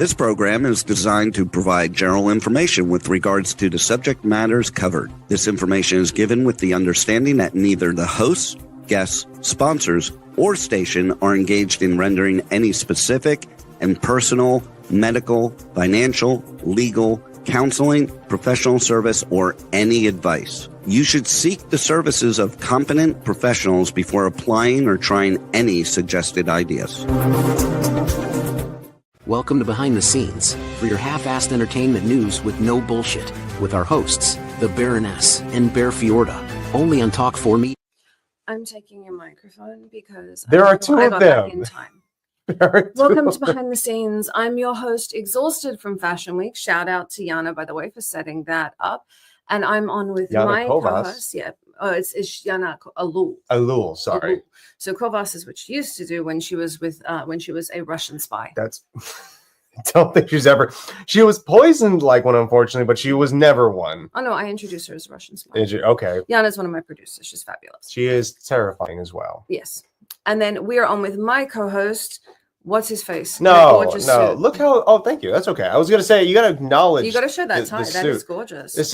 This program is designed to provide general information with regards to the subject matters covered. This information is given with the understanding that neither the hosts, guests, sponsors, or station are engaged in rendering any specific and personal, medical, financial, legal, counseling, professional service, or any advice. You should seek the services of competent professionals before applying or trying any suggested ideas. Welcome to Behind the Scenes, for your half-assed entertainment news with no bullshit, with our hosts, the Baroness and Bear Fiorda, only on Talk 4 Me. I'm taking your microphone because there are two of them. Back in time. Welcome to Behind the Scenes. I'm your host, exhausted from Fashion Week. Shout out to Yana, by the way, for setting that up. And I'm on with Yana my Kovas. Co-host. Yeah, it's Yana Alul. Alul, sorry. Alul. So Kovas is what she used to do when she was a Russian spy. That's. I don't think she was poisoned like one, unfortunately, but she was never one. Oh no, I introduced her as a Russian spy. Did you? Okay. Yana's one of my producers. She's fabulous. She is terrifying as well. Yes. And then we are on with my co-host. What's his face? No. Look how. Oh, thank you. That's okay. I was gonna say you gotta acknowledge. You gotta show that tie. That is gorgeous. This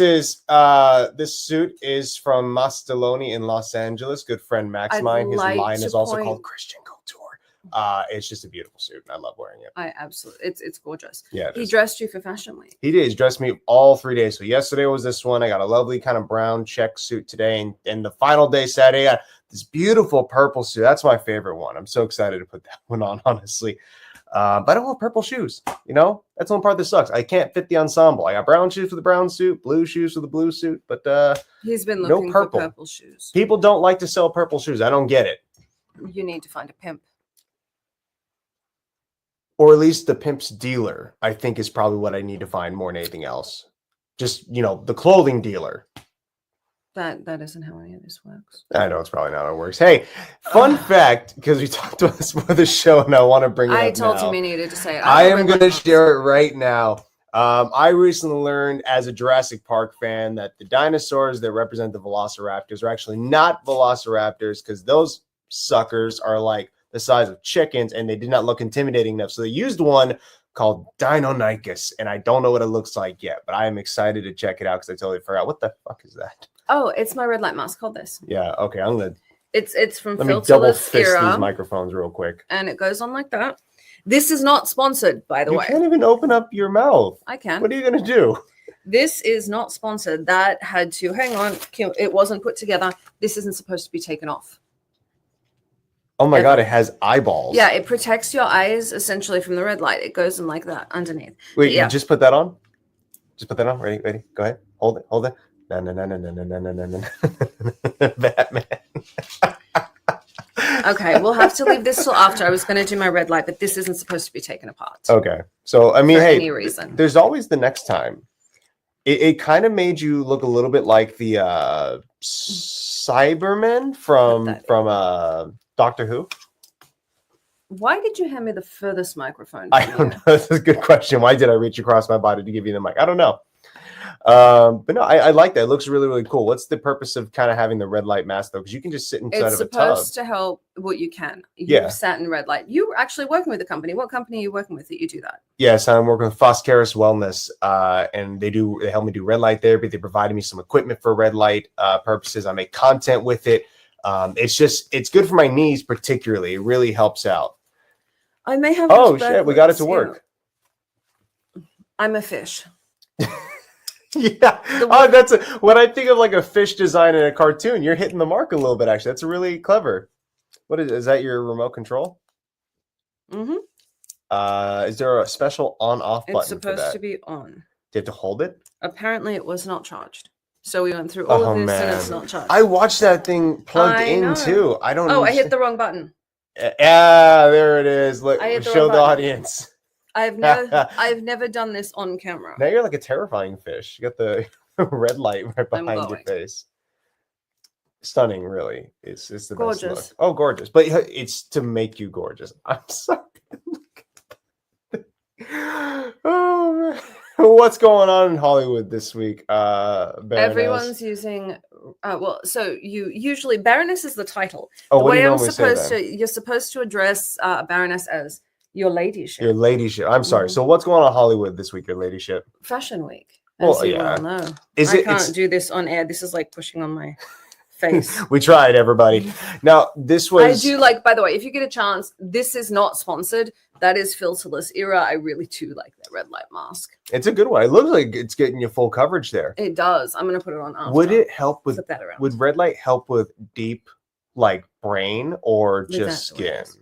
suit is from Mastaloni in Los Angeles. Good friend Max mine. His line is also called Christian Couture. It's just a beautiful suit, and I love wearing it. I absolutely. It's gorgeous. Yeah. He dressed you for Fashion Week. He did. He's dressed me all 3 days. So yesterday was this one. I got a lovely kind of brown check suit today, and the final day Saturday, I got this beautiful purple suit. That's my favorite one. I'm so excited to put that one on, honestly. But I don't want purple shoes. You know, that's the one part that sucks. I can't fit the ensemble. I got brown shoes for the brown suit, blue shoes for the blue suit, but he's been looking for purple shoes. People don't like to sell purple shoes. I don't get it. You need to find a pimp. Or at least the pimp's dealer, I think, is probably what I need to find more than anything else. Just, the clothing dealer. That isn't how any of this works. I know it's probably not how it works. Hey, fun fact, because we talked about this before the show, and I want to bring it up I told now. him he needed to say it. I am going to share it right now. I recently learned as a Jurassic Park fan that the dinosaurs that represent the velociraptors are actually not velociraptors, because those suckers are like the size of chickens, and they did not look intimidating enough. So they used one called Deinonychus, and I don't know what it looks like yet, but I am excited to check it out because I totally forgot. What the fuck is that? Oh, it's my red light mask. Hold this. Yeah, okay, I'm gonna. It's from Let me double fist these microphones real quick. And it goes on like that. This is not sponsored, by the way. You can't even open up your mouth. I can. What are you gonna do? This is not sponsored. That had to hang on. It wasn't put together. This isn't supposed to be taken off. Oh my God, it has eyeballs. Yeah, it protects your eyes essentially from the red light. It goes in like that underneath. Wait, you just put that on? Just put that on. Ready? Go ahead. Hold it. No. Batman. Okay, we'll have to leave this till after. I was going to do my red light, but this isn't supposed to be taken apart. Okay. So, I mean, for hey, any reason. There's always the next time. It kind of made you look a little bit like the Cybermen from Doctor Who. Why did you hand me the furthest microphone? I don't know. That's a good question. Why did I reach across my body to give you the mic? I don't know. But no, I like that. It looks really, really cool. What's the purpose of kind of having the red light mask, though? Because you can just sit inside of a tub. It's supposed to help what you can. You've sat in red light. You're actually working with a company. What company are you working with that you do that? Yes, I'm working with Phoscaris Wellness, and they help me do red light therapy. They provided me some equipment for red light purposes. I make content with it. It's good for my knees, particularly. It really helps out. I may have. Oh shit, we got it to work. I'm a fish. Yeah. When I think of like a fish design in a cartoon, you're hitting the mark a little bit, actually. That's really clever. What is that your remote control? Mm-hmm. Is there a special on-off button? It's supposed to be on. Do you have to hold it? Apparently it was not charged. So we went through all of this and it's not charged. I watched that thing plugged in too. I don't know. I hit the wrong button. Yeah, there it is. Look, show the audience. I've never done this on camera. Now you're like a terrifying fish. You got the red light right behind your face. Stunning, really. It's the gorgeous. Best look. Oh, gorgeous. But it's to make you gorgeous. I'm sorry. Oh man. What's going on in Hollywood this week? Everyone's using so you usually Baroness is the title. Oh, the what way do you I'm normally supposed say to you're supposed to address a Baroness as Your ladyship. Your ladyship. I'm sorry. So what's going on in Hollywood this week, your ladyship? Fashion Week. Well, As you yeah. well know. I can't do this on air. This is like pushing on my face. We tried, everybody. Now, this was... I do like, by the way, if you get a chance, this is not sponsored. That is filterless era. I really do like that red light mask. It's a good one. It looks like it's getting you full coverage there. It does. I'm going to put it on after. Would it help with... Flip that around. Would red light help with deep, like, brain or With just that skin? noise.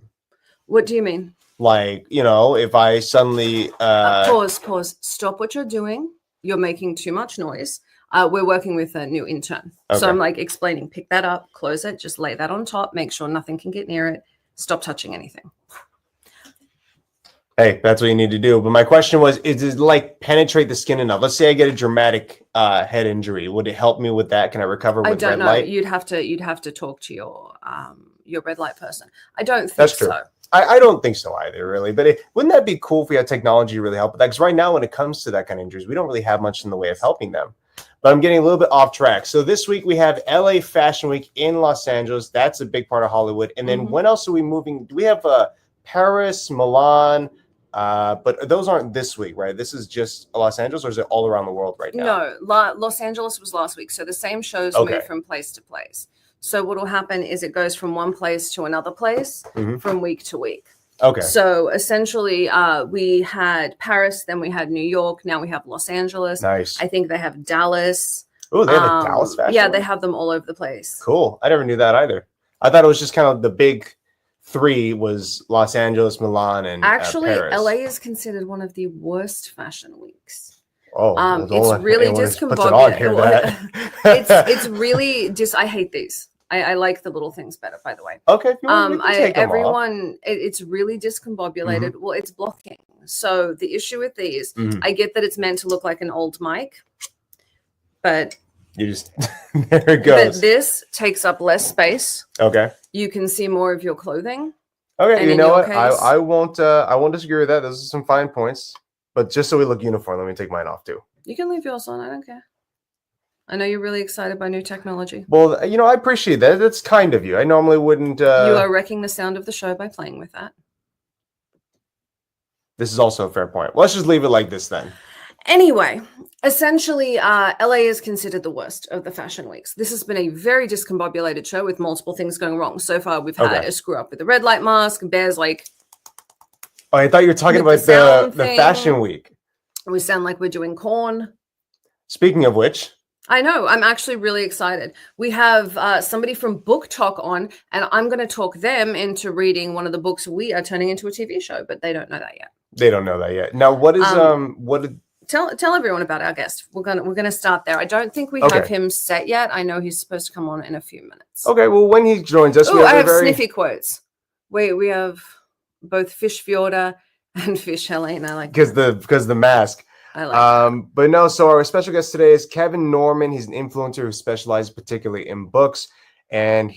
What do you mean? Like, you know, if I suddenly... Pause. Stop what you're doing. You're making too much noise. We're working with a new intern. Okay. So I'm like explaining, pick that up, close it, just lay that on top, make sure nothing can get near it. Stop touching anything. Hey, that's what you need to do. But my question was, is it like penetrate the skin enough? Let's say I get a dramatic head injury. Would it help me with that? Can I recover with I don't red know. light? You'd have to talk to your red light person. I don't think That's true. so. I don't think so either, really. But wouldn't that be cool if we had technology to really help with that? Because right now, when it comes to that kind of injuries, we don't really have much in the way of helping them. But I'm getting a little bit off track. So this week we have LA Fashion Week in Los Angeles. That's a big part of Hollywood. And then when else are we moving? Do we have Paris, Milan? But those aren't this week, right? This is just Los Angeles, or is it all around the world right now? No, Los Angeles was last week. So the same shows move from place to place. So what will happen is it goes from one place to another place from week to week. Okay. So essentially, we had Paris, then we had New York, now we have Los Angeles. Nice. I think they have Dallas. Oh, they have a Dallas Fashion Yeah, Week? they have them all over the place. Cool. I never knew that either. I thought it was just kind of the big three was Los Angeles, Milan, and Actually, Paris. LA is considered one of the worst fashion weeks. Oh, it's really discombobulated. It's really I hate these. I like the little things better, by the way. Okay. If you want, we can take them off. It's really discombobulated. Well, it's blocking. So the issue with these, I get that it's meant to look like an old mic, but you just there it goes. But this takes up less space. Okay. You can see more of your clothing. Okay. And you know what? case, I won't disagree with that. Those are some fine points. But just so we look uniform, let me take mine off too. You can leave yours on. I don't care. I know you're really excited by new technology. Well, you know, I appreciate that. That's kind of you. I normally wouldn't. You are wrecking the sound of the show by playing with that. This is also a fair point. Let's just leave it like this then. Anyway, essentially, LA is considered the worst of the fashion weeks. This has been a very discombobulated show with multiple things going wrong. So far, we've had a screw up with the red light mask. Bear's like... Oh, I thought you were talking about the fashion week. We sound like we're doing corn. Speaking of which... I know. I'm actually really excited. We have somebody from BookTok on, and I'm going to talk them into reading one of the books we are turning into a TV show, but they don't know that yet. They don't know that yet. Now, what is Tell everyone about our guest. We're gonna start there. I don't think we have him set yet. I know he's supposed to come on in a few minutes. Okay. Well, when he joins us, I have sniffy quotes. We have both Fish Fiorda and Fish Helene. I like because the mask. I like but no, so our special guest today is Kevin Norman. He's an influencer who specializes particularly in books. And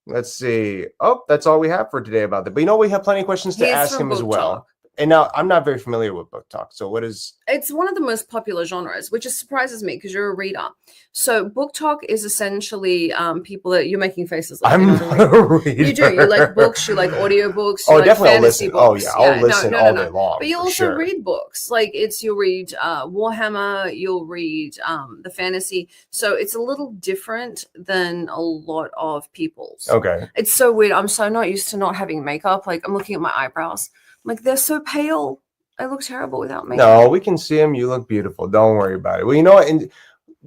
let's see. Oh, that's all we have for today about that. But you know, we have plenty of questions to ask him as well. And now I'm not very familiar with BookTok. So what is... It's one of the most popular genres, which surprises me because you're a reader. So BookTok is essentially people that you're making faces like. I'm not a reader. You do. You like books. You like audiobooks. You like definitely listen. Books. I'll listen all day long. But you also read books. Like you'll read Warhammer. You'll read the fantasy. So it's a little different than a lot of people's. Okay. It's so weird. I'm so not used to not having makeup. Like I'm looking at my eyebrows. Like they're so pale. I look terrible without makeup. No, we can see them. You look beautiful. Don't worry about it. Well, you know what? And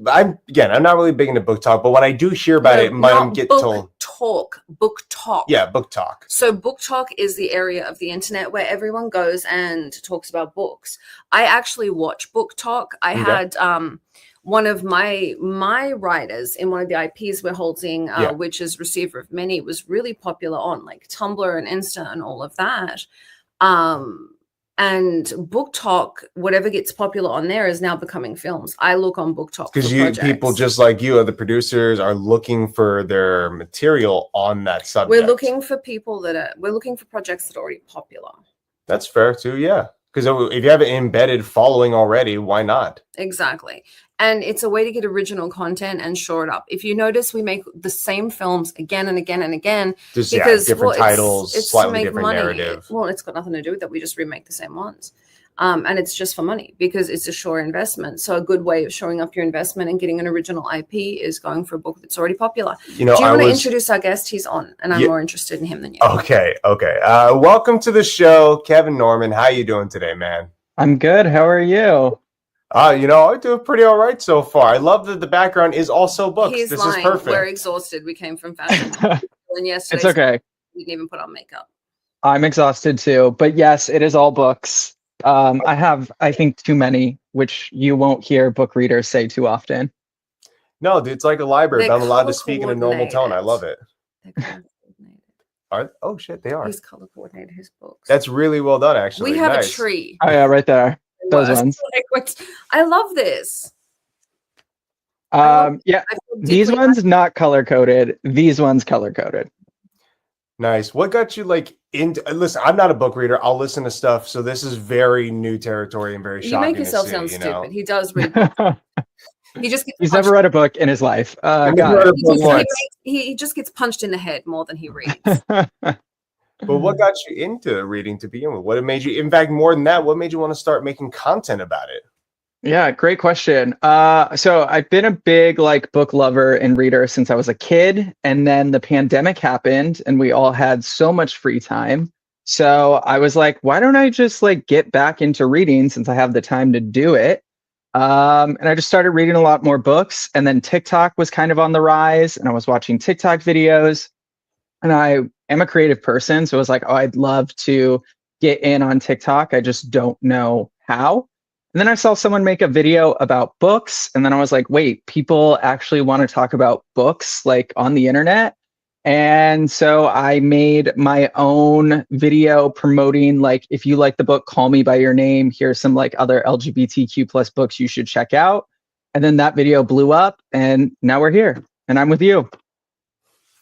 I'm not really big into BookTok, but when I do hear about it, I get told. BookTok. Yeah, BookTok. So BookTok is the area of the internet where everyone goes and talks about books. I actually watch BookTok. I had one of my writers in one of the IPs we're holding, which is Receiver of Many, was really popular on like Tumblr and Insta and all of that. And BookTok, whatever gets popular on there is now becoming films. I look on BookTok because people just like you, the producers, are looking for their material on that subject. We're looking for projects that are already popular. That's fair too, yeah. Because if you have an embedded following already, why not? Exactly. And it's a way to get original content and shore it up. If you notice, we make the same films again and again and again. Just because different titles, it's slightly to make different money. narrative. Well, it's got nothing to do with that. We just remake the same ones. And it's just for money because it's a sure investment. So a good way of showing up your investment and getting an original IP is going for a book that's already popular. You know, do you want to introduce our guest? He's on, and I'm more interested in him than you. Okay. Welcome to the show, Kevin Norman. How you doing today, man? I'm good. How are you? I'm doing pretty all right so far. I love that the background is also books. He's this lying. Is perfect. We're exhausted. We came from fashion. And yesterday, It's okay. We didn't even put on makeup. I'm exhausted too. But yes, it is all books. I have, I think, too many, which you won't hear book readers say too often. No, dude, it's like a library. They're I'm allowed to speak in a normal tone. I love it. Oh shit, they are. He's color coordinated his books. That's really well done, actually. We have nice. a tree. Oh yeah, right there. Those ones. I love this. Yeah, these ones not color coded. These ones color coded. Nice. What got you into? Listen, I'm not a book reader. I'll listen to stuff, so this is very new territory and very shocking. You make yourself sound stupid. He does read books. He's never read a book in his life. He just gets punched in the head more than he reads. But what got you into reading to begin with? What made you, in fact, more than that, what made you want to start making content about it? Yeah, great question. So I've been a big book lover and reader since I was a kid, and then the pandemic happened and we all had so much free time. So I was like, why don't I just get back into reading since I have the time to do it? And I just started reading a lot more books, and then TikTok was kind of on the rise, and I was watching TikTok videos, and I am a creative person. So I was like, oh, I'd love to get in on TikTok. I just don't know how. And then I saw someone make a video about books. And then I was like, wait, people actually want to talk about books on the internet. And so I made my own video promoting, if you like the book, Call Me by Your Name, here's some other LGBTQ plus books you should check out. And then that video blew up, and now we're here and I'm with you.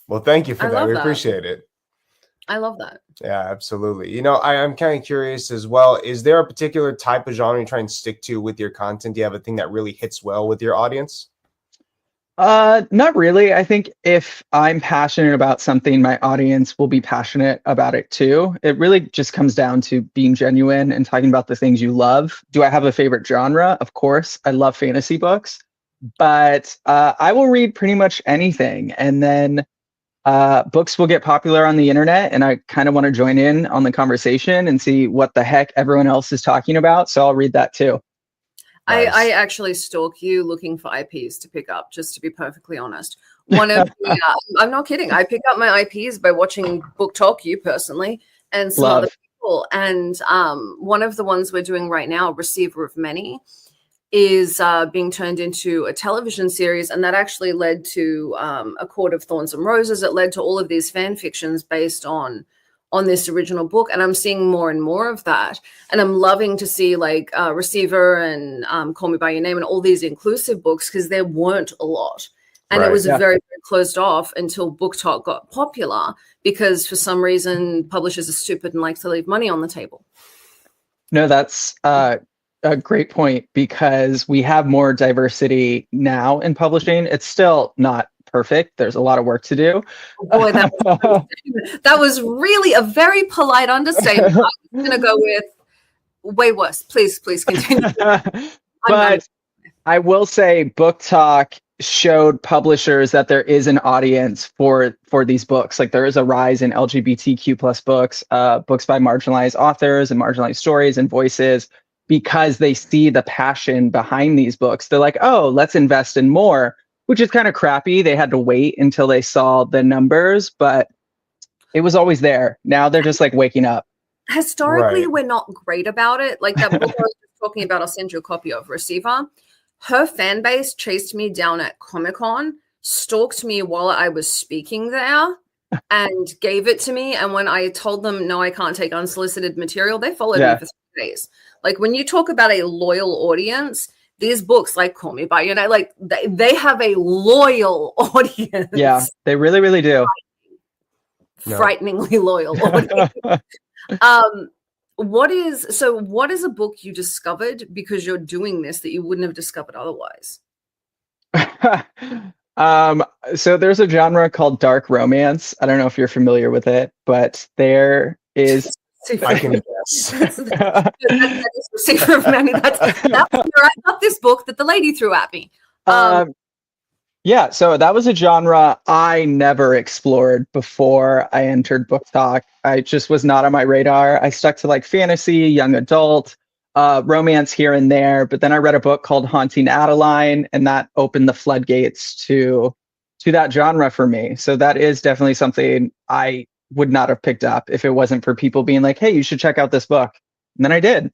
Well, thank you for that. We appreciate it. I love that. Yeah, absolutely. I'm kind of curious as well. Is there a particular type of genre you try and stick to with your content? Do you have a thing that really hits well with your audience? Not really. I think if I'm passionate about something, my audience will be passionate about it too. It really just comes down to being genuine and talking about the things you love. Do I have a favorite genre? Of course, I love fantasy books, but I will read pretty much anything. And then books will get popular on the internet, and I kind of want to join in on the conversation and see what the heck everyone else is talking about. So I'll read that too. Nice. I actually stalk you looking for IPs to pick up, just to be perfectly honest. One of the, I'm not kidding. I pick up my IPs by watching BookTok, you personally, and some other people. And one of the ones we're doing right now, Receiver of Many, is being turned into a television series, and that actually led to A Court of Thorns and Roses. It led to all of these fan fictions based on this original book, and I'm seeing more and more of that, and I'm loving to see Receiver and Call Me by Your Name and all these inclusive books, because there weren't a lot, and it was very, very closed off until BookTok got popular, because for some reason publishers are stupid and like to leave money on the table. No, that's a great point, because we have more diversity now in publishing. It's still not perfect. There's a lot of work to do. Boy, that was really a very polite understatement. I'm going to go with way worse. Please continue. But I will say BookTok showed publishers that there is an audience for these books. There is a rise in LGBTQ plus books, books by marginalized authors and marginalized stories and voices, because they see the passion behind these books. They're like, oh, let's invest in more, which is kind of crappy. They had to wait until they saw the numbers, but it was always there. Now they're just waking up. Historically, we're not great about it. That book I was talking about, I'll send you a copy of, Receiver. Her fan base chased me down at Comic-Con, stalked me while I was speaking there, and gave it to me. And when I told them, no, I can't take unsolicited material, they followed me for 3 days. When you talk about a loyal audience, these books Call Me by Your Name, they have a loyal audience. Yeah, they really, really do. Frighteningly loyal audience. what is a book you discovered because you're doing this that you wouldn't have discovered otherwise? So there's a genre called dark romance. I don't know if you're familiar with it, but there is. I can guess. That is the secret of many. That's where I got this book that the lady threw at me. Yeah, so that was a genre I never explored before I entered BookTok. I just was not on my radar. I stuck to like fantasy, young adult, romance here and there. But then I read a book called Haunting Adeline, and that opened the floodgates to that genre for me. So that is definitely something I would not have picked up if it wasn't for people being like, "Hey, you should check out this book." And then I did.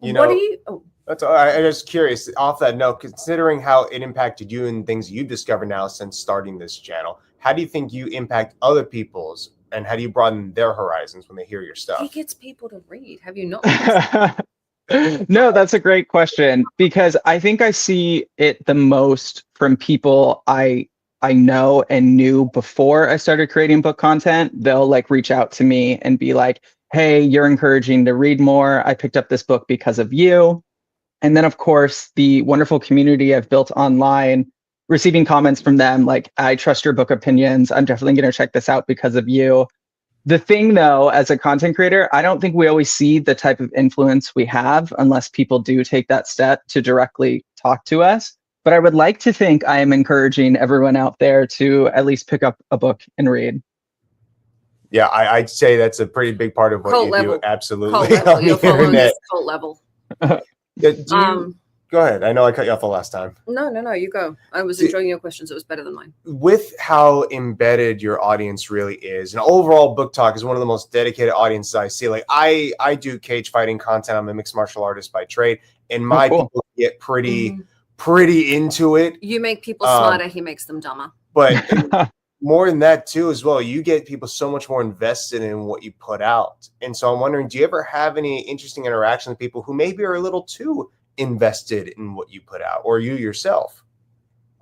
You know, that's I'm just curious. Off that note, considering how it impacted you and things you've discovered now since starting this channel, how do you think you impact other people's, and how do you broaden their horizons when they hear your stuff? He gets people to read. Have you not? No, that's a great question, because I think I see it the most from people I know and knew before I started creating book content. They'll like reach out to me and be like, "Hey, you're encouraging to read more. I picked up this book because of you." And then, of course, the wonderful community I've built online, receiving comments from them like, "I trust your book opinions. I'm definitely going to check this out because of you." The thing, though, as a content creator, I don't think we always see the type of influence we have unless people do take that step to directly talk to us. But I would like to think I am encouraging everyone out there to at least pick up a book and read. Yeah, I'd say that's a pretty big part of what Cult you level. do. Absolutely. Cult level. On the You're following internet. this cult level. Go ahead. I know I cut you off the last time. No, you go. I was enjoying your questions. It was better than mine. With how embedded your audience really is, and overall BookTok is one of the most dedicated audiences I see. Like I do cage fighting content. I'm a mixed martial artist by trade, and my people get pretty into it. You make people smarter. He makes them dumber. But more than that too, as well, you get people so much more invested in what you put out. And so I'm wondering, do you ever have any interesting interaction with people who maybe are a little too invested in what you put out, or you yourself?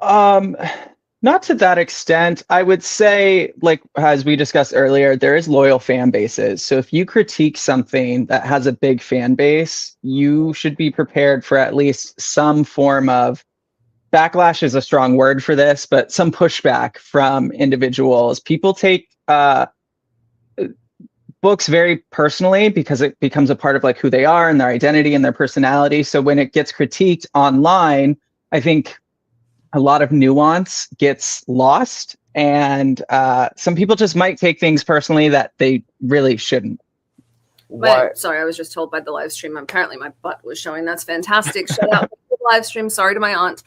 Not to that extent. I would say, like, as we discussed earlier, there is loyal fan bases. So if you critique something that has a big fan base, you should be prepared for at least some form of backlash is a strong word for this, but some pushback from individuals. People take books very personally because it becomes a part of like who they are and their identity and their personality. So when it gets critiqued online, I think a lot of nuance gets lost, and some people just might take things personally that they really shouldn't. But, sorry, I was just told by the live stream. Apparently, my butt was showing. That's fantastic. Shout out to the live stream. Sorry to my aunt.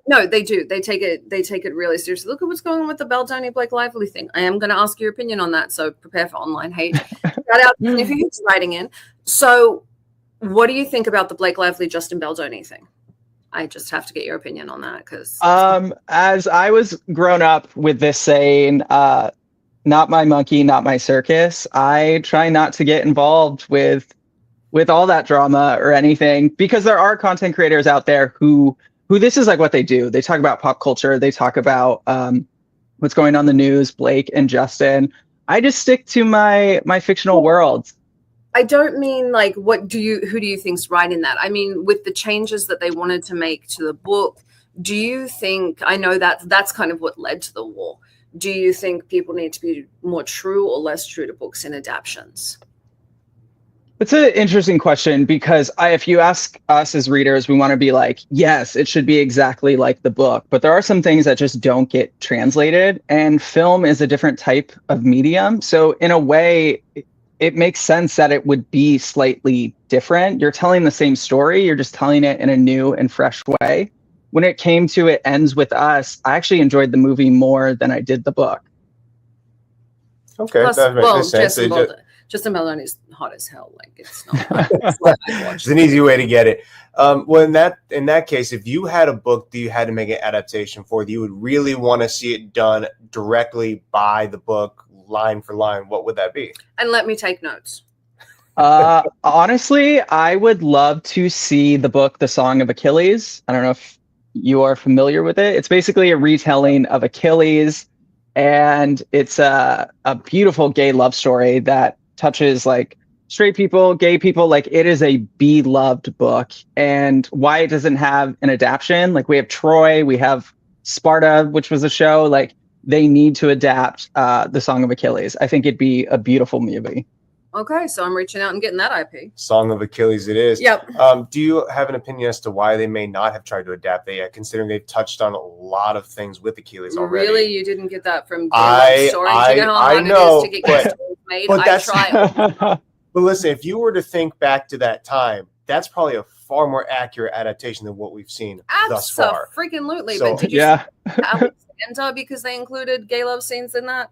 No, they do. They take it really seriously. Look at what's going on with the Baldoni Blake Lively thing. I am going to ask your opinion on that. So prepare for online hate. Shout out to if he's writing in. So, what do you think about the Blake Lively Justin Baldoni thing? I just have to get your opinion on that because as I was grown up with this saying, not my monkey, not my circus. I try not to get involved with all that drama or anything, because there are content creators out there who this is like what they do. They talk about pop culture. They talk about what's going on in the news, Blake and Justin. I just stick to my fictional world. I don't mean like who do you think's right in that? I mean, with the changes that they wanted to make to the book, do you think, I know that's kind of what led to the war. Do you think people need to be more true or less true to books in adaptions? It's an interesting question, because if you ask us as readers, we want to be like, yes, it should be exactly like the book. But there are some things that just don't get translated, and film is a different type of medium. So in a way, it makes sense that it would be slightly different. You're telling the same story. You're just telling it in a new and fresh way. When it came to It Ends With Us, I actually enjoyed the movie more than I did the book. Okay, plus, that makes sense. Justin Baldoni's hot as hell. Like it's not. It's an easy way to get it. Well, in that case, if you had a book that you had to make an adaptation for, that you would really want to see it done directly by the book, line for line, what would that be? And let me take notes. Honestly, I would love to see the book The Song of Achilles. I don't know if you are familiar with it. It's basically a retelling of Achilles, and it's a beautiful gay love story that touches like straight people, gay people, like it is a beloved book. And why it doesn't have an adaptation, like we have Troy, we have Sparta, which was a show, like they need to adapt The Song of Achilles. I think it'd be a beautiful movie. Okay, so I'm reaching out and getting that IP. Song of Achilles it is. Yep. Do you have an opinion as to why they may not have tried to adapt it yet, considering they've touched on a lot of things with Achilles already? Really? You didn't get that from Gay Love Story? Do you know how hard it is to get your stories made? I tried. But listen, if you were to think back to that time, that's probably a far more accurate adaptation than what we've seen thus far. Absolutely. So, but did you see Alexander because they included gay love scenes in that?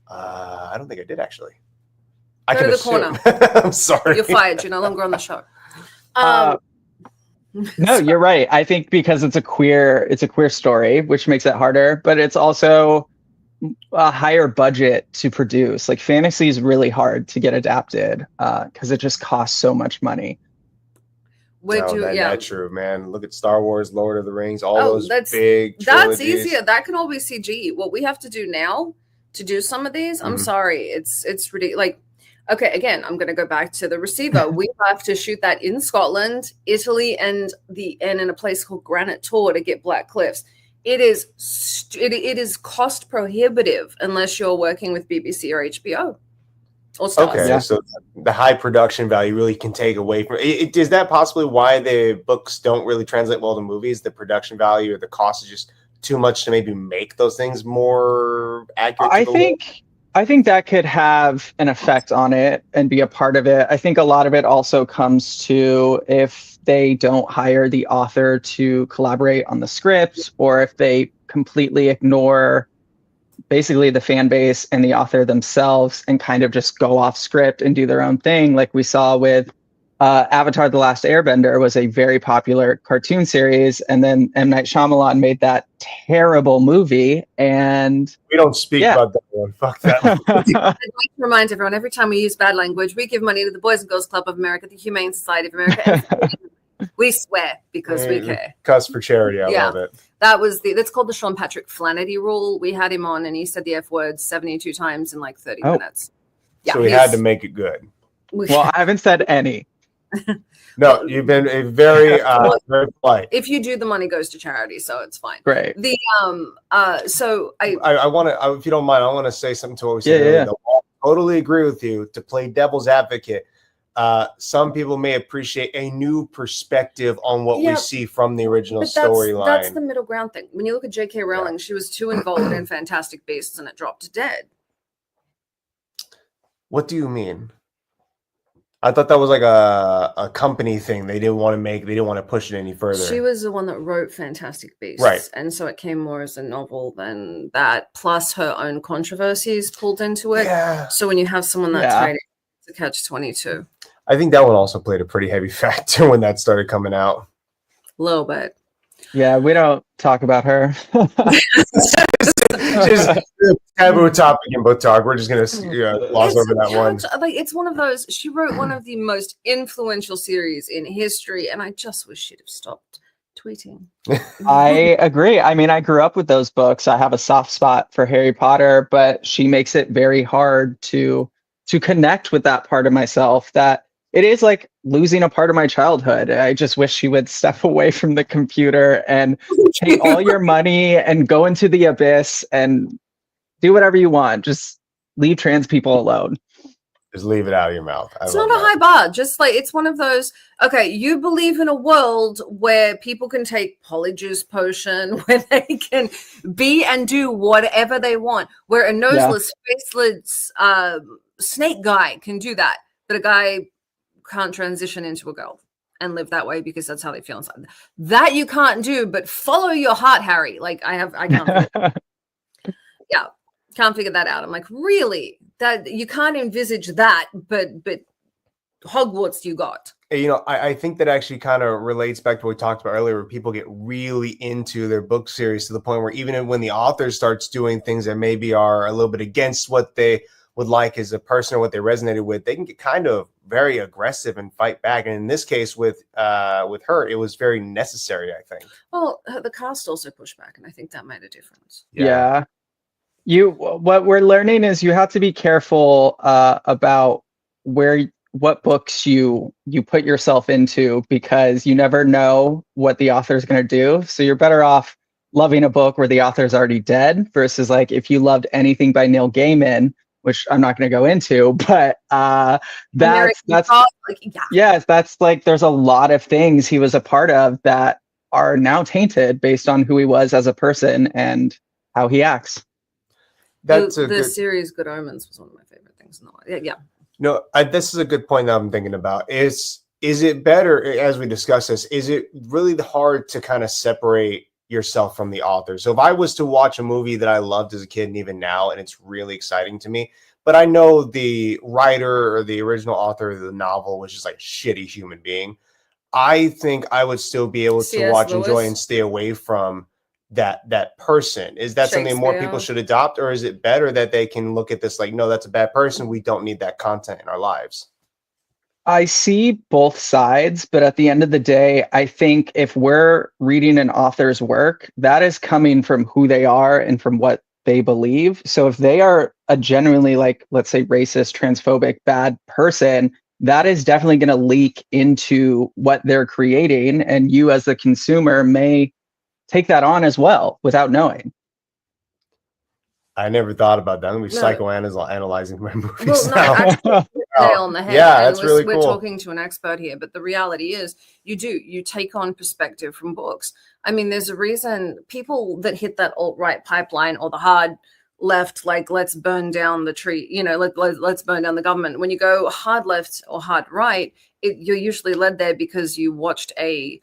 I don't think I did, actually. Go to the corner. I'm sorry. You're fired. You're no longer on the show. No, you're right. I think because it's a queer story, which makes it harder, but it's also a higher budget to produce. Like fantasy is really hard to get adapted because it just costs so much money. That's true, man. Look at Star Wars, Lord of the Rings, all those big trilogies. That's easier. That can all be CG. What we have to do now to do some of these, I'm sorry, it's ridiculous. Like, okay, again, I'm going to go back to the receiver. We have to shoot that in Scotland, Italy, and in a place called Granite Tor to get Black Cliffs. It is cost prohibitive unless you're working with BBC or HBO or Stars. Okay, so the high production value really can take away from it. Is that possibly why the books don't really translate well to movies? The production value or the cost is just too much to maybe make those things more accurate? I think that could have an effect on it and be a part of it. I think a lot of it also comes to if they don't hire the author to collaborate on the script, or if they completely ignore basically the fan base and the author themselves and kind of just go off script and do their own thing. Like we saw with Avatar: The Last Airbender was a very popular cartoon series, and then M. Night Shyamalan made that terrible movie, and we don't speak about that one. Fuck that. I'd like to remind everyone, every time we use bad language, we give money to the Boys and Girls Club of America, the Humane Society of America. And we swear because we care. Cuss for charity. I love it. That's called the Sean Patrick Flaherty rule. We had him on and he said the F word 72 times in like 30 minutes. Yeah, so we had to make it good. Well, I haven't said any. No, you've been a very polite. If you do, the money goes to charity, so it's fine. Great. The so I want to, if you don't mind, I want to say something to what we said earlier. I totally agree with you. To play devil's advocate, some people may appreciate a new perspective on what we see from the original storyline. That's the middle ground thing. When you look at J.K. Rowling, she was too involved in Fantastic Beasts, and it dropped dead. What do you mean? I thought that was like a company thing. They didn't want to push it any further. She was the one that wrote Fantastic Beasts. Right. And so it came more as a novel than that, plus her own controversies pulled into it. Yeah. So when you have someone that tight, it's a catch-22. I think that one also played a pretty heavy factor when that started coming out. A little bit. Yeah, we don't talk about her. Just taboo topic in BookTok. We're just gonna gloss over that one. Like it's one of those. She wrote one of the most influential series in history, and I just wish she'd have stopped tweeting. I agree. I mean, I grew up with those books. I have a soft spot for Harry Potter, but she makes it very hard to connect with that part of myself. That it is like losing a part of my childhood. I just wish she would step away from the computer and take all your money and go into the abyss and do whatever you want. Just leave trans people alone. Just leave it out of your mouth. It's not a high bar. Just like it's one of those, okay, you believe in a world where people can take polyjuice potion, where they can be and do whatever they want, where a noseless, faceless snake guy can do that, but a guy can't transition into a girl and live that way because that's how they feel inside. That you can't do, but follow your heart, Harry. Like I can't. Can't figure that out. I'm like, really? That you can't envisage that, but Hogwarts you got. I think that actually kind of relates back to what we talked about earlier, where people get really into their book series to the point where even when the author starts doing things that maybe are a little bit against what they would like as a person or what they resonated with, they can get kind of very aggressive and fight back. And in this case with her, it was very necessary, I think. Well, the cast also pushed back, and I think that made a difference. Yeah. What we're learning is you have to be careful about where what books you put yourself into, because you never know what the author is going to do. So you're better off loving a book where the author's already dead versus like if you loved anything by Neil Gaiman, which I'm not going to go into, but that's yes, that's like there's a lot of things he was a part of that are now tainted based on who he was as a person and how he acts. That's the series Good Omens was one of my favorite things in the world. Yeah. No, this is a good point that I'm thinking about. Is it better, as we discuss this, is it really hard to kind of separate yourself from the author? So if I was to watch a movie that I loved as a kid and even now, and it's really exciting to me, but I know the writer or the original author of the novel was just like a shitty human being, I think I would still be able to watch, enjoy, and stay away from that person. Is that something more people should adopt, or is it better that they can look at this like, no, that's a bad person, we don't need that content in our lives? I see both sides, but at the end of the day, I think if we're reading an author's work, that is coming from who they are and from what they believe. So if they are a genuinely, like, let's say, racist, transphobic, bad person, that is definitely going to leak into what they're creating, and you as the consumer may take that on as well without knowing. I never thought about that. We're psychoanalyzing my movies. Well, no, actually, nail on the head. Yeah, that's really cool. We're talking to an expert here, but the reality is you take on perspective from books. I mean, there's a reason people that hit that alt-right pipeline or the hard left, like let's burn down the tree, let's burn down the government. When you go hard left or hard right, you're usually led there because you watched a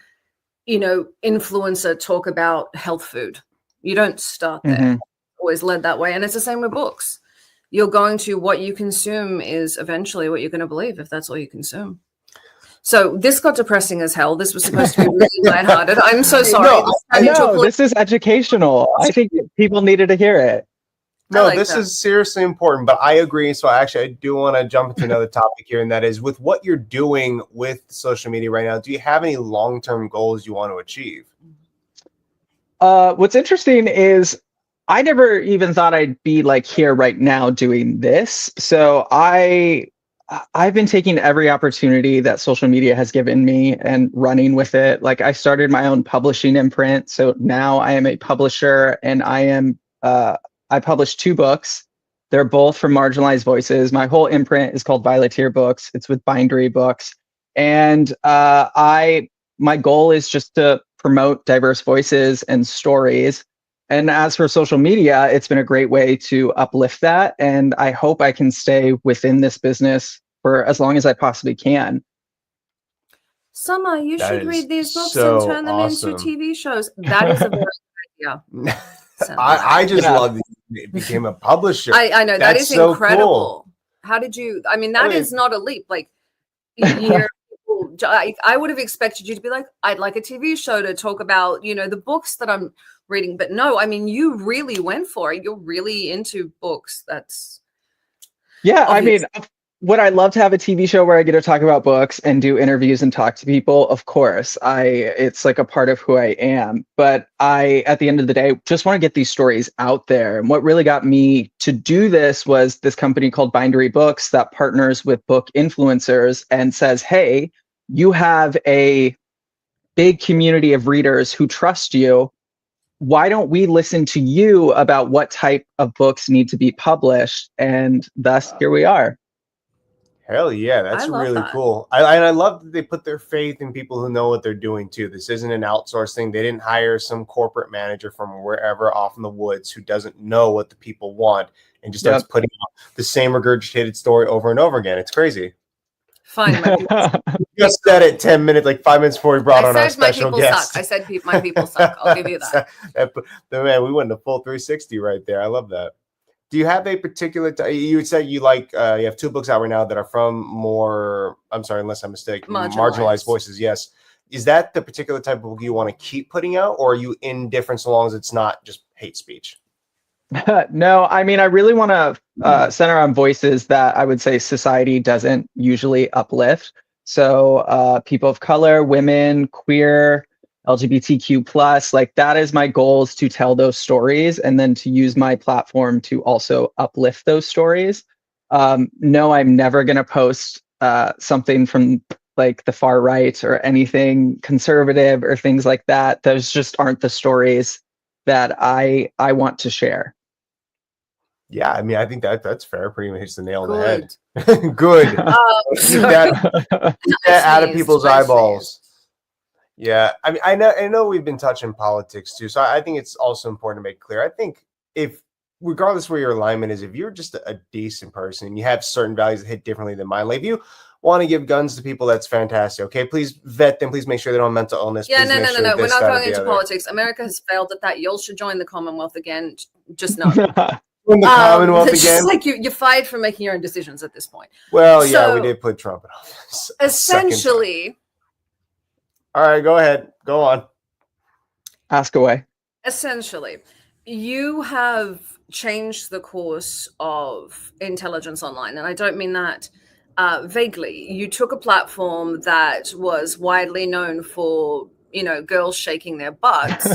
influencer talk about health food. You don't start there. Mm-hmm. Always led that way. And it's the same with books. You're going to, what you consume is eventually what you're going to believe, if that's all you consume. So this got depressing as hell. This was supposed to be really lighthearted. I'm so sorry. This is educational. I think people needed to hear it. No, this is seriously important, but I agree. So I do want to jump into another topic here, and that is with what you're doing with social media right now, do you have any long-term goals you want to achieve? What's interesting is I never even thought I'd be like here right now doing this. So I've been taking every opportunity that social media has given me and running with it. Like I started my own publishing imprint. So now I am a publisher, and I published 2 books. They're both from marginalized voices. My whole imprint is called Violeteer Books. It's with Bindery Books. And my goal is just to promote diverse voices and stories. And as for social media, it's been a great way to uplift that. And I hope I can stay within this business for as long as I possibly can. Summer, you should read these books and turn them into TV shows. That is a very good idea. I just love that you became a publisher. I know. That is so incredible. Cool. How did you, that is not a leap. Like, I would have expected you to be like, I'd like a TV show to talk about, the books that I'm reading. But no, you really went for it. You're really into books. That's obvious. Would I love to have a TV show where I get to talk about books and do interviews and talk to people? Of course. It's like a part of who I am. But at the end of the day, just want to get these stories out there. And what really got me to do this was this company called Bindery Books that partners with book influencers and says, hey, you have a big community of readers who trust you. Why don't we listen to you about what type of books need to be published? And thus, here we are. Hell yeah, that's really cool. I love that they put their faith in people who know what they're doing too. This isn't an outsourced thing. They didn't hire some corporate manager from wherever off in the woods who doesn't know what the people want and just starts putting out the same regurgitated story over and over again. It's crazy. Fine. You just said it 5 minutes before we brought on our special guest. Suck. I said my people suck. I'll give you that. Man, we went to full 360 right there. I love that. Do you have a particular, you would say you like, you have 2 books out right now that are from more, I'm sorry, unless I'm mistaken, marginalized voices. Yes. Is that the particular type of book you want to keep putting out, or are you indifferent so long as it's not just hate speech? No, I really want to center on voices that I would say society doesn't usually uplift. So people of color, women, queer, LGBTQ+, like that is my goal, is to tell those stories and then to use my platform to also uplift those stories. No, I'm never going to post something from like the far right or anything conservative or things like that. Those just aren't the stories that I want to share. Yeah, I mean, I think that's fair. Pretty much hits the nail on the Good. head. Good. Keep that out of people's eyeballs. Yeah, I mean, I know we've been touching politics too, so I think it's also important to make clear. I think if, regardless where your alignment is, if you're just a decent person and you have certain values that hit differently than mine, like if you want to give guns to people, that's fantastic. Okay, please vet them. Please make sure they don't have mental illness. Yeah, please no. We're not going into other. politics. America has failed at that. Y'all should join the Commonwealth again. Just know. In the Commonwealth it's again. Just like you're fired from making your own decisions at this point. Well, yeah, we did put Trump in office. Essentially. All right, go ahead. Go on. Ask away. Essentially, you have changed the course of intelligence online. And I don't mean that vaguely. You took a platform that was widely known for, girls shaking their butts.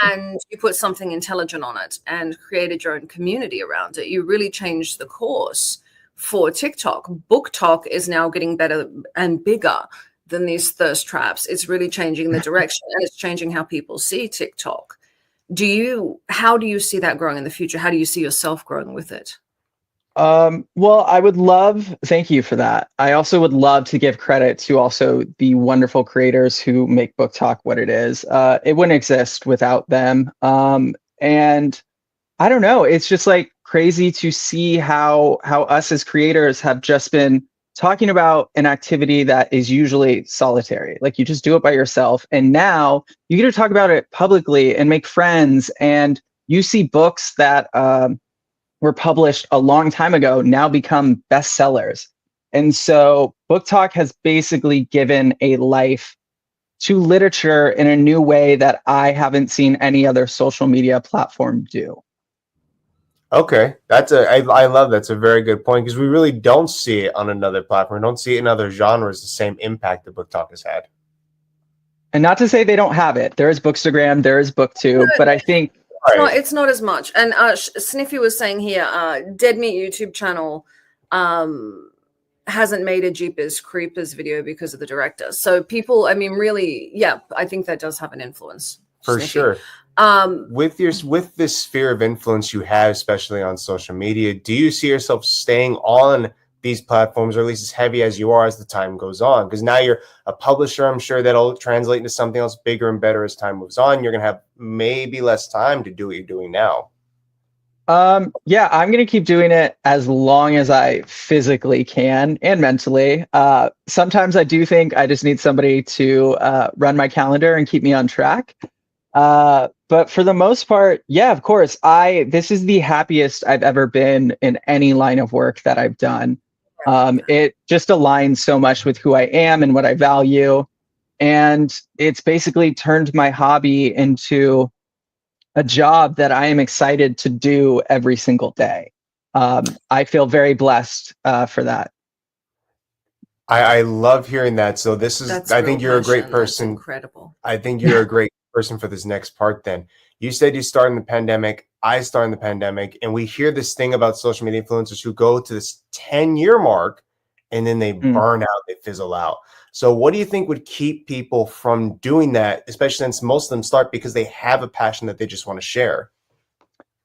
And you put something intelligent on it and created your own community around it. You really changed the course for TikTok. BookTok is now getting better and bigger than these thirst traps. It's really changing the direction, and it's changing how people see TikTok. How do you see that growing in the future? How do you see yourself growing with it? Well, thank you for that. I also would love to give credit to also the wonderful creators who make BookTok what it is. It wouldn't exist without them. And I don't know, it's just like crazy to see how us as creators have just been talking about an activity that is usually solitary. Like you just do it by yourself. And now you get to talk about it publicly and make friends. And you see books that, were published a long time ago now become bestsellers. And so BookTok has basically given a life to literature in a new way that I haven't seen any other social media platform do. Okay, I love that's a very good point, because we really don't see it on another platform. We don't see it in other genres the same impact that BookTok has had. And not to say they don't have it. There is Bookstagram, there is BookTube, but I think it's not as much. And Sniffy was saying here, Dead Meat YouTube channel hasn't made a Jeepers Creepers video because of the director. So people, I mean, really, yeah, I think that does have an influence. For Sniffy. Sure. With this sphere of influence you have, especially on social media, do you see yourself staying on these platforms, or at least as heavy as you are as the time goes on? Because now you're a publisher. I'm sure that'll translate into something else bigger and better as time moves on. You're going to have maybe less time to do what you're doing now. Yeah, I'm going to keep doing it as long as I physically can and mentally. Sometimes I do think I just need somebody to run my calendar and keep me on track. But for the most part, yeah, of course, this is the happiest I've ever been in any line of work that I've done. It just aligns so much with who I am and what I value. And it's basically turned my hobby into a job that I am excited to do every single day. I feel very blessed for that. I love hearing that. So I think you're a great person. That's incredible. I think you're a great person for this next part. Then you said you started in the pandemic. I started in the pandemic, and we hear this thing about social media influencers who go to this 10-year mark and then they burn out, they fizzle out. So what do you think would keep people from doing that, especially since most of them start because they have a passion that they just want to share?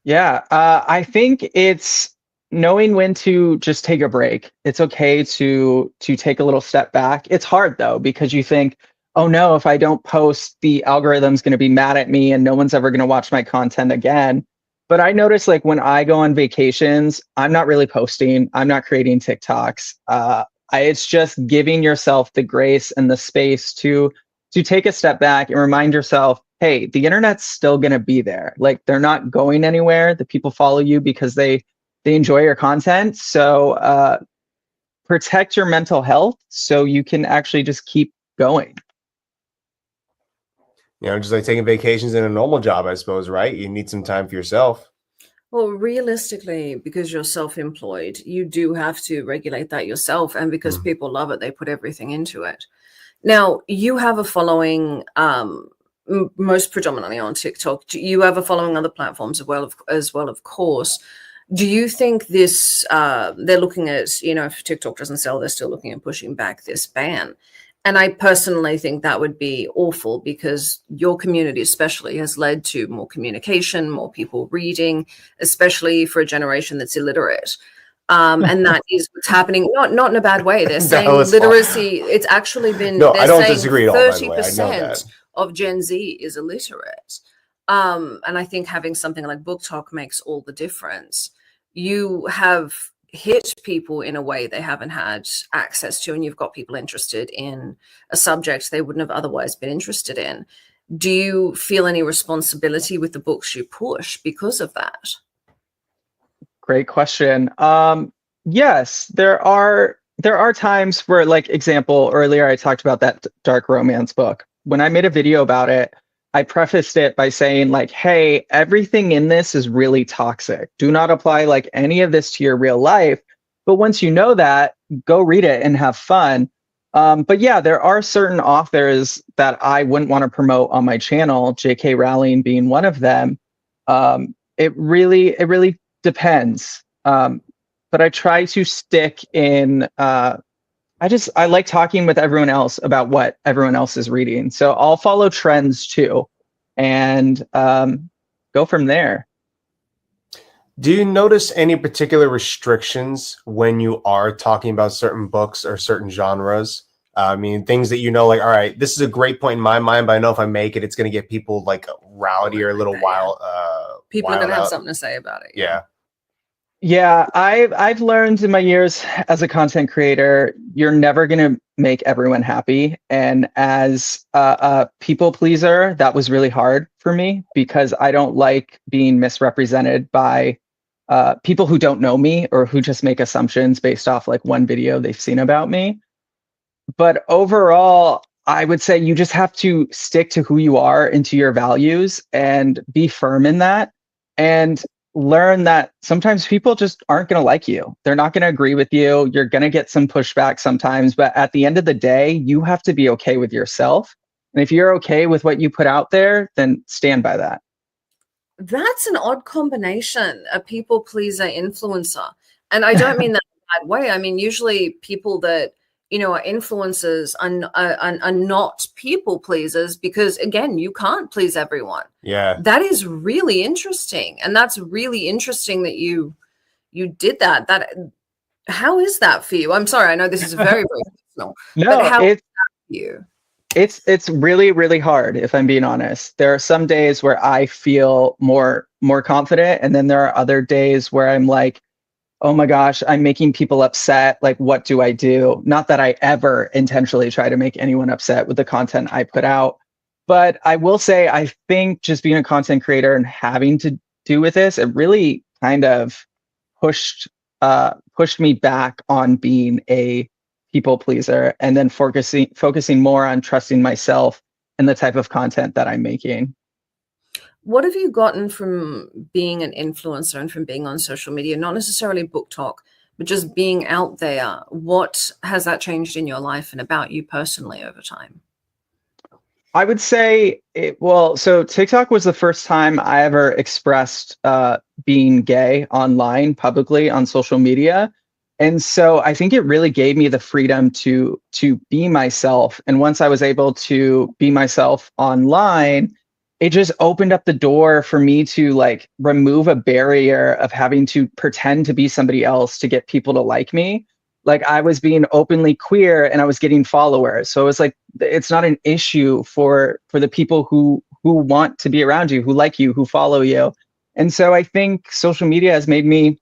Yeah, I think it's knowing when to just take a break. It's okay to take a little step back. It's hard though, because you think, oh no, if I don't post, the algorithm's going to be mad at me and no one's ever going to watch my content again. But I notice, like, when I go on vacations, I'm not really posting. I'm not creating TikToks. It's just giving yourself the grace and the space to take a step back and remind yourself, hey, the internet's still going to be there. Like, they're not going anywhere. The people follow you because they enjoy your content. So protect your mental health so you can actually just keep going. Just like taking vacations in a normal job, I suppose, right? You need some time for yourself. Well, realistically, because you're self-employed, you do have to regulate that yourself. And because people love it, they put everything into it. Now, you have a following, most predominantly on TikTok. You have a following on other platforms as well, of course. Do you think this, they're looking at, if TikTok doesn't sell, they're still looking at pushing back this ban. And I personally think that would be awful, because your community especially has led to more communication, more people reading, especially for a generation that's illiterate. And that is what's happening, not in a bad way. They're saying literacy, it's actually been, no, they're I don't saying disagree at all, by the way. I know 30% that. of Gen Z is illiterate. And I think having something like BookTok makes all the difference. You have hit people in a way they haven't had access to, and you've got people interested in a subject they wouldn't have otherwise been interested in. Do you feel any responsibility with the books you push because of that? Great question. Yes, there are times where, like, example, earlier I talked about that dark romance book. When I made a video about it, I prefaced it by saying, like, hey, everything in this is really toxic. Do not apply like any of this to your real life. But once you know that, go read it and have fun. But yeah, there are certain authors that I wouldn't want to promote on my channel, J.K. Rowling being one of them. It really depends. But I try to stick in, I like talking with everyone else about what everyone else is reading. So I'll follow trends too, and go from there. Do you notice any particular restrictions when you are talking about certain books or certain genres? I mean, things that like, all right, this is a great point in my mind, but I know if I make it, it's going to get people like rowdy or a little wild. People are going to have something to say about it. Yeah. Yeah, I've learned in my years as a content creator, you're never going to make everyone happy. And as a people pleaser, that was really hard for me, because I don't like being misrepresented by people who don't know me or who just make assumptions based off like one video they've seen about me. But overall, I would say you just have to stick to who you are and to your values and be firm in that. And learn that sometimes people just aren't going to like you. They're not going to agree with you. You're going to get some pushback sometimes, but at the end of the day, you have to be okay with yourself. And if you're okay with what you put out there, then stand by that. That's an odd combination, a people pleaser influencer. And I don't mean that in a bad way. I mean, usually people that, are influencers are not people pleasers, because again, you can't please everyone. Yeah. That is really interesting. And that's really interesting that you did that. How is that for you? I'm sorry, I know this is very, very personal. No, but how is that for you? It's really, really hard, if I'm being honest. There are some days where I feel more confident, and then there are other days where I'm like, oh my gosh, I'm making people upset. Like, what do I do? Not that I ever intentionally try to make anyone upset with the content I put out. But I will say, I think just being a content creator and having to do with this, it really kind of pushed me back on being a people pleaser, and then focusing more on trusting myself and the type of content that I'm making. What have you gotten from being an influencer and from being on social media? Not necessarily BookTok, but just being out there. What has that changed in your life and about you personally over time? I would say, so TikTok was the first time I ever expressed being gay online, publicly on social media. And so I think it really gave me the freedom to be myself. And once I was able to be myself online, it just opened up the door for me to like remove a barrier of having to pretend to be somebody else to get people to like me. Like, I was being openly queer and I was getting followers. So it was like, it's not an issue for the people who want to be around you, who like you, who follow you. And so I think social media has made me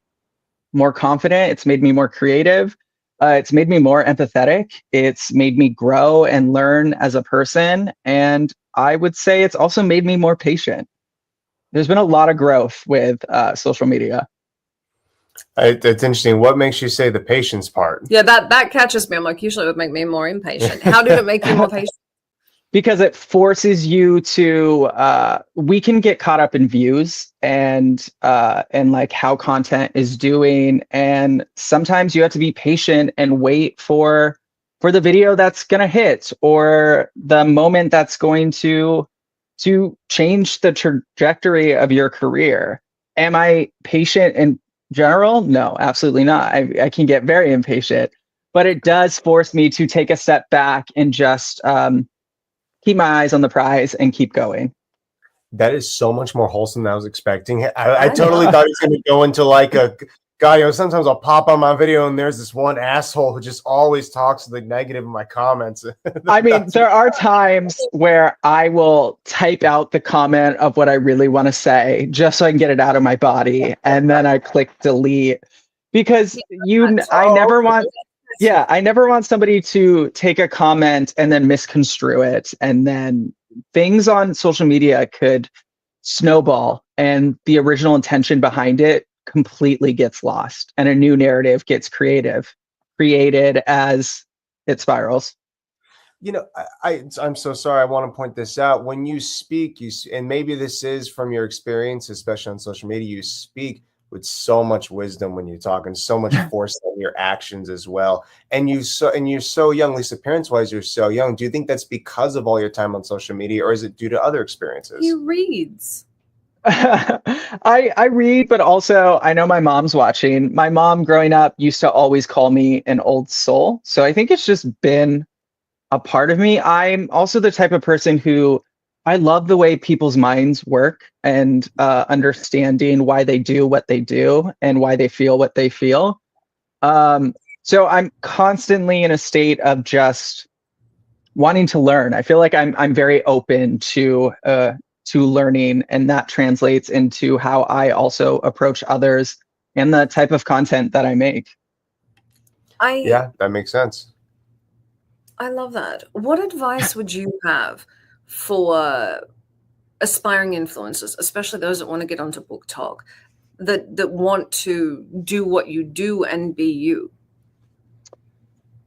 more confident. It's made me more creative. It's made me more empathetic. It's made me grow and learn as a person. And I would say it's also made me more patient. There's been a lot of growth with social media. It's interesting. What makes you say the patience part? Yeah, that catches me. I'm like, usually it would make me more impatient. How did it make you more patient? Because it forces you to, we can get caught up in views and like how content is doing. And sometimes you have to be patient and wait for the video that's going to hit, or the moment that's going to change the trajectory of your career. Am I patient and general, no, absolutely not. I can get very impatient, but it does force me to take a step back and just keep my eyes on the prize and keep going. That is so much more wholesome than I was expecting. I totally thought he was going to go into like a guy. You know, sometimes I'll pop on my video and there's this one asshole who just always talks the negative in my comments. I mean, there are times where I will type out the comment of what I really want to say just so I can get it out of my body, and then I click delete because I never want somebody to take a comment and then misconstrue it, and then things on social media could snowball and the original intention behind it completely gets lost and a new narrative gets created as it spirals. You know, I'm so sorry. I want to point this out. When you speak, and maybe this is from your experience, especially on social media, you speak with so much wisdom when you talk and so much force in your actions as well. And you're so young, at least appearance-wise, you're so young. Do you think that's because of all your time on social media, or is it due to other experiences? He reads. I read, but also I know my mom's watching. My mom growing up used to always call me an old soul. So I think it's just been a part of me. I'm also the type of person who I love the way people's minds work and understanding why they do what they do and why they feel what they feel. So I'm constantly in a state of just wanting to learn. I feel like I'm very open to learning, and that translates into how I also approach others and the type of content that I make. Yeah, that makes sense. I love that. What advice would you have for aspiring influencers, especially those that want to get onto BookTok, that want to do what you do and be you?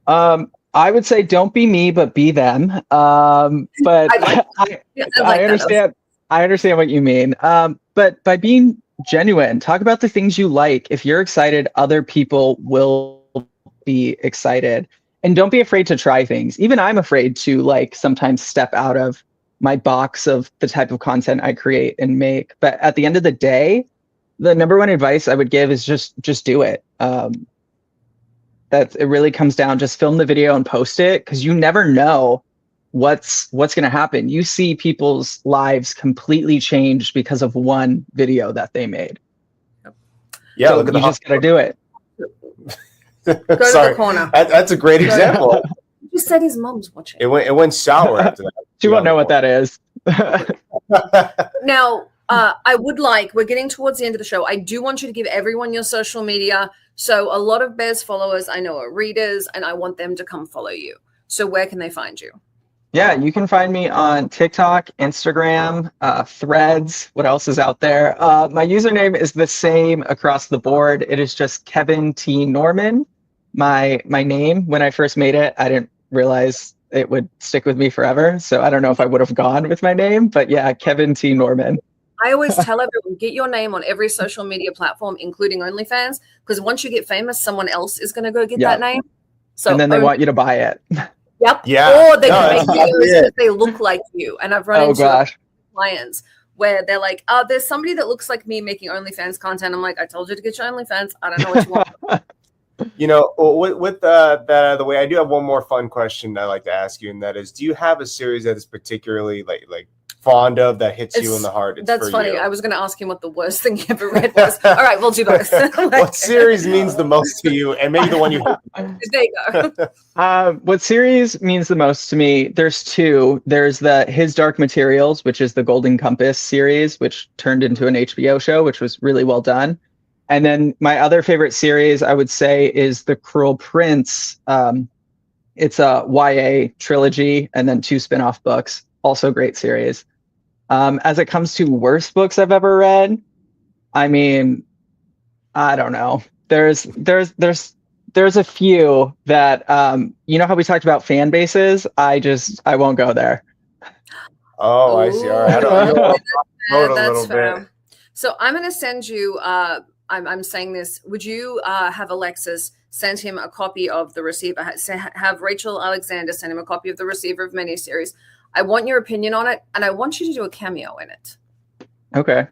I would say don't be me, but be them. But I understand. I understand what you mean. But by being genuine, talk about the things you like. If you're excited, other people will be excited. And don't be afraid to try things. Even I'm afraid to like sometimes step out of my box of the type of content I create and make. But at the end of the day, the number one advice I would give is just do it. That it really comes down, just film the video and post it, because you never know what's going to happen. You see people's lives completely changed because of one video that they made. Yeah, so look at you just got to do it. Go to the corner. That's a great example. He just said his mom's watching. It went sour after that. She won't know what that is. Now, we're getting towards the end of the show. I do want you to give everyone your social media. So a lot of Bear's followers I know are readers, and I want them to come follow you. So where can they find you? Yeah, you can find me on TikTok, Instagram, Threads. What else is out there? My username is the same across the board. It is just Kevin T. Norman. My name, when I first made it, I didn't realize it would stick with me forever. So I don't know if I would have gone with my name, but yeah, Kevin T. Norman. I always tell everyone, get your name on every social media platform, including OnlyFans, because once you get famous, someone else is going to go get that name. So and then they want you to buy it. Yep. Yeah. Or they can make videos because they look like you. And I've run into clients where they're like, oh, there's somebody that looks like me making OnlyFans content. I'm like, I told you to get your OnlyFans. I don't know what you want. You know, with that out of the way, I do have one more fun question I'd like to ask you, and that is, do you have a series that is particularly like fond of, that hits you in the heart? That's funny. I was going to ask him what the worst thing you ever read was. All right, we'll do both. What series means the most to you, and maybe the one you hate? There you go. What series means the most to me? There's two. There's the His Dark Materials, which is the Golden Compass series, which turned into an HBO show, which was really well done. And then my other favorite series, I would say, is The Cruel Prince. It's a YA trilogy and then 2 spin-off books. Also great series. As it comes to worst books I've ever read, I mean, I don't know. There's a few that, you know how we talked about fan bases? I won't go there. Oh, I see. All right. I don't know. That's fair. So I'm going to send you, I'm saying this. Would you have Alexis send him a copy of The Receiver? Have Rachel Alexander send him a copy of The Receiver of miniseries. I want your opinion on it, and I want you to do a cameo in it. Okay.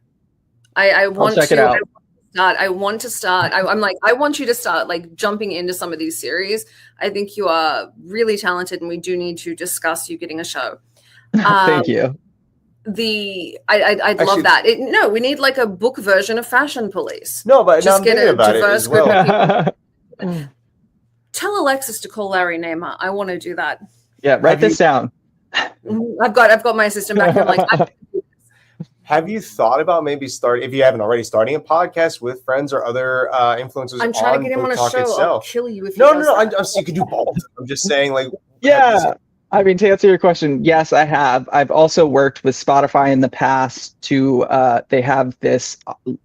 I want I'll check it out. start. I want to start. I'm like, I want you to start like jumping into some of these series. I think you are really talented, and we do need to discuss you getting a show. Thank you. I'd love that. No, we need like a book version of Fashion Police. No, but just I'm get thinking a about it diverse as group well. of people. Tell Alexis to call Larry Namer. I want to do that. Yeah, write this down. I've got my assistant back here. Like, have you thought about maybe starting, if you haven't already, starting a podcast with friends or other influencers? I'm trying to get him on a show. Itself? I'll kill you if no. You could do both. I'm just saying, like, yeah. I mean, to answer your question, yes, I have. I've also worked with Spotify in the past to, they have this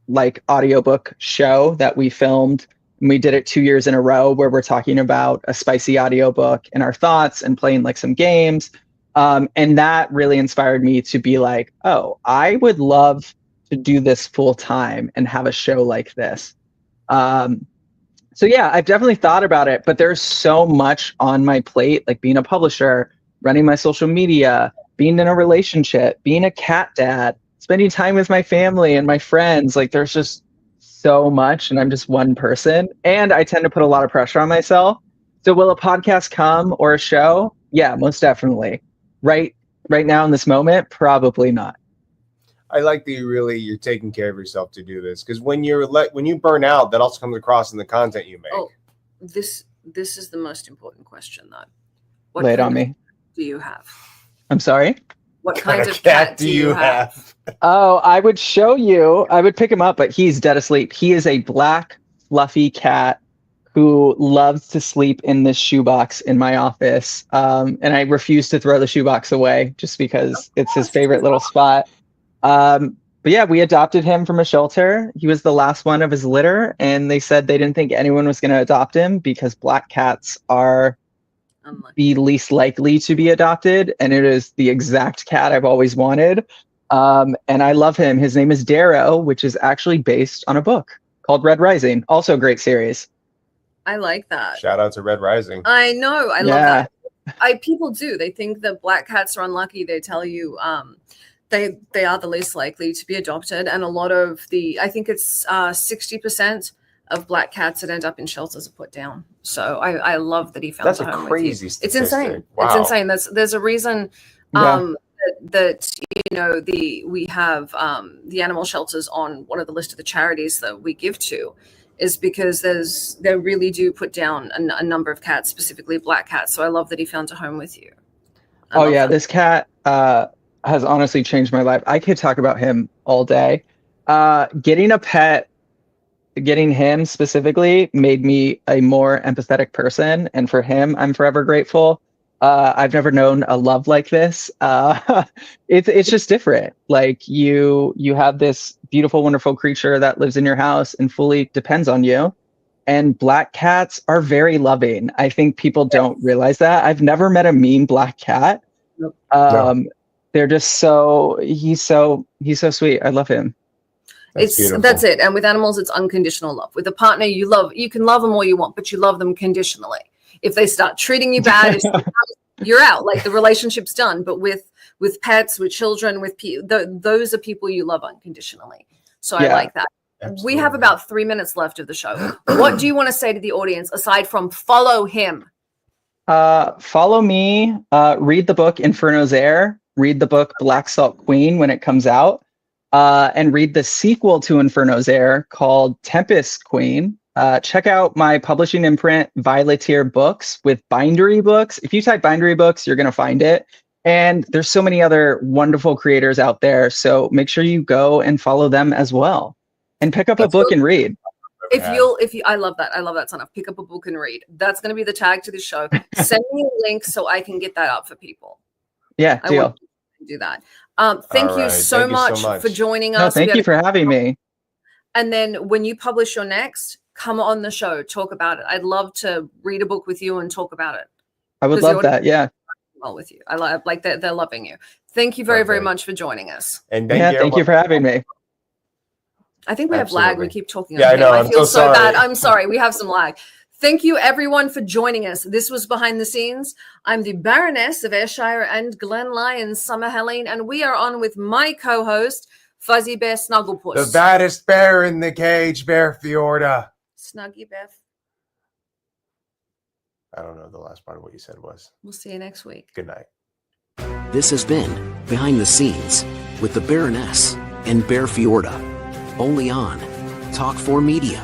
like audiobook show that we filmed, and we did it 2 years in a row where we're talking about a spicy audiobook and our thoughts and playing like some games. And that really inspired me to be like, oh, I would love to do this full time and have a show like this. So yeah, I've definitely thought about it, but there's so much on my plate, like being a publisher, running my social media, being in a relationship, being a cat dad, spending time with my family and my friends. Like there's just so much, and I'm just one person, and I tend to put a lot of pressure on myself. So will a podcast come or a show? Yeah, most definitely. Right now in this moment, probably not. I like that you're taking care of yourself to do this, because when you burn out, that also comes across in the content you make. Oh, this is the most important question, though. What Lay it on me. Do you have? I'm sorry? What kind of cat do you have? Oh, I would show you. I would pick him up, but he's dead asleep. He is a black, fluffy cat who loves to sleep in this shoebox in my office. And I refuse to throw the shoebox away just because it's his favorite little spot. But yeah, we adopted him from a shelter. He was the last one of his litter, and they said they didn't think anyone was going to adopt him because black cats are the least likely to be adopted, and it is the exact cat I've always wanted. And I love him. His name is Darrow, which is actually based on a book called Red Rising. Also a great series. I like that. Shout out to Red Rising. I know. I love that. People do. They think that black cats are unlucky. They tell you they are the least likely to be adopted. And a lot of I think it's 60% of black cats that end up in shelters are put down. So I love that he found that's a home crazy with you. It's insane. Wow. It's insane. There's a reason that we have the animal shelters on one of the list of the charities that we give to, is because they really do put down a number of cats, specifically black cats. So I love that he found a home with you. This cat has honestly changed my life. I could talk about him all day. Getting a pet, getting him specifically, made me a more empathetic person, and for him, I'm forever grateful. I've never known a love like this. It's just different. Like you have this beautiful, wonderful creature that lives in your house and fully depends on you. And black cats are very loving. I think people don't realize that. I've never met a mean black cat. No. They're just he's so sweet. I love him. That's it. And with animals, it's unconditional love. With a partner, you can love them all you want, but you love them conditionally. If they start treating you bad, you're out. Like the relationship's done. But with pets, with children, with those are people you love unconditionally. So I like that. Absolutely. We have about 3 minutes left of the show. What do you want to say to the audience aside from follow him? Follow me. Read the book Inferno's Air. Read the book Black Salt Queen when it comes out. And read the sequel to Inferno's Air called Tempest Queen. Check out my publishing imprint, Violeteer Books, with bindery books. If you type bindery books, you're going to find it. And there's so many other wonderful creators out there. So make sure you go and follow them as well. And pick up a book and read. I love that. I love that, son. Pick up a book and read. That's going to be the tag to the show. Send me a link so I can get that up for people. Yeah, deal. I want to do that. Thank you so much for joining us. No, thank you for having me. And then when you publish your next, come on the show, talk about it. I'd love to read a book with you and talk about it. I would love that. Yeah. Well, with you. I like that they're loving you. Thank you very, very much for joining us. And thank you for having me. I think we have lag. We keep talking. Yeah, I know. I feel so bad. I'm sorry. We have some lag. Thank you, everyone, for joining us. This was Behind the Scenes. I'm the Baroness of Ayrshire and Glen Lyons, Summer Helene, and we are on with my co-host, Fuzzy Bear Snugglepuss. The baddest bear in the cage, Bear Fiorda. Snuggy Bear. I don't know the last part of what you said was. We'll see you next week. Good night. This has been Behind the Scenes with the Baroness and Bear Fiorda. Only on Talk 4 Media.